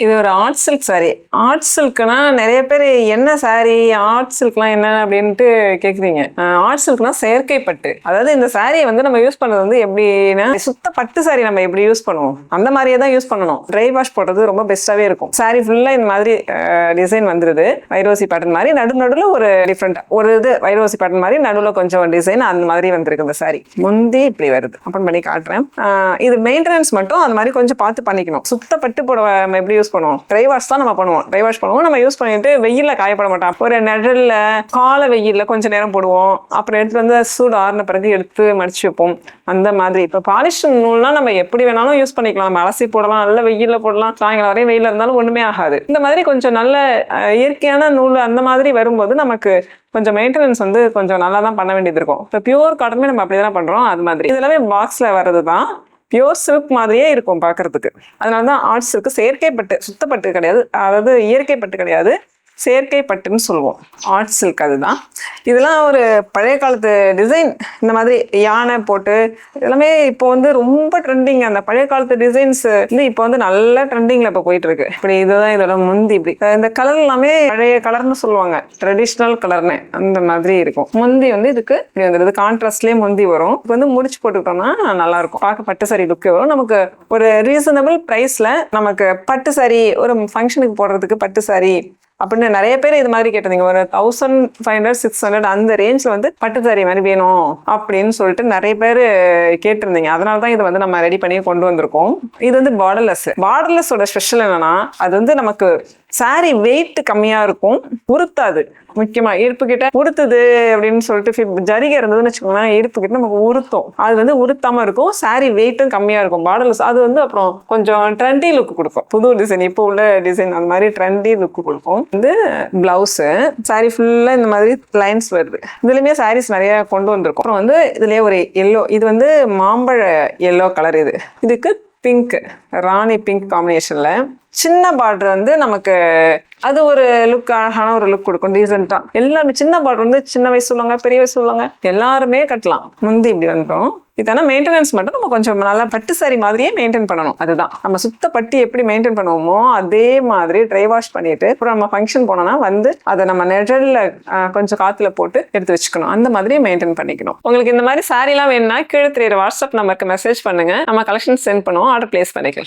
இது ஒரு art silk sorry. Art சில்க்னா நிறைய பேர் என்ன சாரி ஆர்ட் சில்க்லாம் என்ன அப்படின்ட்டு கேக்குறீங்க. ஆர்ட் சில்க்னா செயற்கை பட்டு. அதாவது இந்த சாரியை வந்து நம்ம யூஸ் பண்றது வந்து எப்படின்னா, சுத்த பட்டு சாரி நம்ம எப்படி யூஸ் பண்ணுவோம் அந்த மாதிரியே தான் யூஸ் பண்ணணும். ட்ரை வாஷ் போடுறது ரொம்ப பெஸ்ட்டாவே இருக்கும். சாரி ஃபுல்லா இந்த மாதிரி டிசைன் வந்துருது. வைரோசி பேட்டர்ன் மாதிரி நடுவில் ஒரு டிஃப்ரெண்ட் ஒரு இது வைரோசி பேட்டர்ன் மாதிரி நடுவில் கொஞ்சம் டிசைன் அந்த மாதிரி வந்திருக்கு இந்த சாரி. முந்தி இப்படி வருது. ஓப்பன் பண்ணி காட்டுறேன். இது மெயின்டெனன்ஸ் மட்டும் அந்த மாதிரி கொஞ்சம் பார்த்து பண்ணிக்கணும். சுத்த பட்டு புடவை நம்ம எப்படி யூஸ் பண்ணுவோம், ட்ரை வாஷ் தான் நம்ம பண்ணுவோம். ட்ரை வாஷ் பண்ணுவோம், நம்ம யூஸ் பண்ணிட்டு வெயில்ல காயப்பட மாட்டோம். ஒரு நிழல்ல கால வெயில்ல கொஞ்ச நேரம் போடுவோம், அப்புறம் எடுத்து வந்து சூடு ஆறின பிறகு எடுத்து மடிச்சு வைப்போம். அந்த மாதிரி இப்ப பாலிஷ் நூல்லாம் நம்ம எப்படி வேணாலும் யூஸ் பண்ணிக்கலாம். நம்ம அலசி போடலாம், நல்ல வெயில்ல போடலாம், சாயங்காலம் வரையும் வெயில இருந்தாலும் ஒண்ணுமே ஆகாது. இந்த மாதிரி கொஞ்சம் நல்ல இயற்கையான நூல் அந்த மாதிரி வரும்போது நமக்கு கொஞ்சம் மெயின்டெனன்ஸ் வந்து கொஞ்சம் நல்லா தான் பண்ண வேண்டியது இருக்கும். இப்போ பியூர் காட்டனுமே நம்ம அப்படிதான் பண்றோம். அது மாதிரி இதெல்லாமே பாக்ஸ்ல வர்றது தான். பியூர் சில்க் மாதிரியே இருக்கும் பார்க்கறதுக்கு. அதனாலதான் ஆர்ட் சில்க். செயற்கை பட்டு, சுத்தப்பட்டு கிடையாது, அதாவது இயற்கை பட்டு கிடையாது, செயற்கை பட்டுன்னு சொல்லுவோம். ஆர்ட் சில்க் அதுதான். இதெல்லாம் ஒரு பழைய காலத்து டிசைன். இந்த மாதிரி யானை போட்டு எல்லாமே இப்போ வந்து ரொம்ப ட்ரெண்டிங். அந்த பழைய காலத்து டிசைன்ஸ் வந்து இப்போ வந்து நல்ல ட்ரெண்டிங்ல இப்போ போயிட்டு இருக்கு. இப்படி இதுதான் இதோட முந்தி. இப்படி இந்த கலர் எல்லாமே பழைய கலர்னு சொல்லுவாங்க, ட்ரெடிஷ்னல் கலர்னு அந்த மாதிரி இருக்கும். முந்தி வந்து இதுக்கு இப்படி வந்துடுது. கான்ட்ராஸ்ட்லேயே முந்தி வரும். இப்போ வந்து முடிச்சு போட்டுக்கிட்டோம்னா நல்லா இருக்கும், பார்க்க பட்டு சாரி லுக்கே வரும். நமக்கு ஒரு ரீசனபிள் ப்ரைஸ்ல நமக்கு பட்டு சாரி, ஒரு ஃபங்க்ஷனுக்கு போடுறதுக்கு பட்டு சாரி அப்படின்னு நிறைய பேர் இது மாதிரி கேட்டிருந்தீங்க. ஒரு 1500 600 அந்த ரேஞ்ச்ல வந்து பட்டு சாரி மாதிரி வேணும் அப்படின்னு சொல்லிட்டு நிறைய பேர் கேட்டிருந்தீங்க. அதனால தான் இது வந்து நம்ம ரெடி பண்ணி கொண்டு வந்திருக்கோம். இது வந்து பார்டர்லெஸ். பார்டர்லெஸோட ஸ்பெஷல் என்னன்னா, அது வந்து நமக்கு சாரி வெயிட் கம்மியா இருக்கும், உறுத்தாது. முக்கியமா இடுப்பு கிட்ட உறுத்துது அப்படின்னு சொல்லிட்டு ஜரிகை இருந்ததுன்னு வச்சுக்கோங்களேன், இடுப்பு கிட்ட நமக்கு உறுத்தும். அது வந்து உறுத்தாம இருக்கும். சாரி வெயிட்டும் கம்மியா இருக்கும் பார்டர்லெஸ். அது வந்து அப்புறம் கொஞ்சம் ட்ரெண்டி லுக் கொடுக்கும். புது டிசைன், இப்போ உள்ள டிசைன் அந்த மாதிரி ட்ரெண்டி லுக் கொடுக்கும். வந்து பிளவுஸ் சாரி ஃபுல்லா இந்த மாதிரி லைன்ஸ் வருது. இதுலயுமே சாரீஸ் நிறைய கொண்டு வந்திருக்கும். அப்புறம் வந்து இதுலயே ஒரு எல்லோ, இது வந்து மாம்பழ எல்லோ கலர். இதுக்கு பிங்க், ராணி பிங்க் காம்பினேஷன்ல சின்ன பார்டர் வந்து நமக்கு அது ஒரு லுக், அழகான ஒரு லுக் கொடுக்கும் டீசெண்டா. எல்லாருமே சின்ன பார்டர் வந்து சின்ன வயசு உள்ளவங்க, பெரிய வயசு உள்ளவங்க எல்லாருமே கட்டலாம். முந்தி இப்படி வந்துடும். இதான மெயின்டெனன்ஸ் மட்டும் நம்ம கொஞ்சம் நல்லா பட்டு சாரி மாதிரியே மெயின்டைன் பண்ணணும். அதுதான் நம்ம சுத்த பட்டு எப்படி மெயின்டைன் பண்ணுவோமோ அதே மாதிரி ட்ரை வாஷ் பண்ணிட்டு அப்புறம் நம்ம ஃபங்க்ஷன் போனோம்னா வந்து அதை நம்ம நிழல்ல கொஞ்சம் காத்துல போட்டு எடுத்து வச்சுக்கணும். அந்த மாதிரி மெயின்டைன் பண்ணிக்கணும். உங்களுக்கு இந்த மாதிரி சாரி எல்லாம் வேணும்னா கீழே தெரியுற வாட்ஸ்அப் நம்பருக்கு மெசேஜ் பண்ணுங்க, நம்ம கலெக்ஷன் சென்ட் பண்ணுவோம், ஆர்டர் பிளேஸ் பண்ணிக்கலாம்.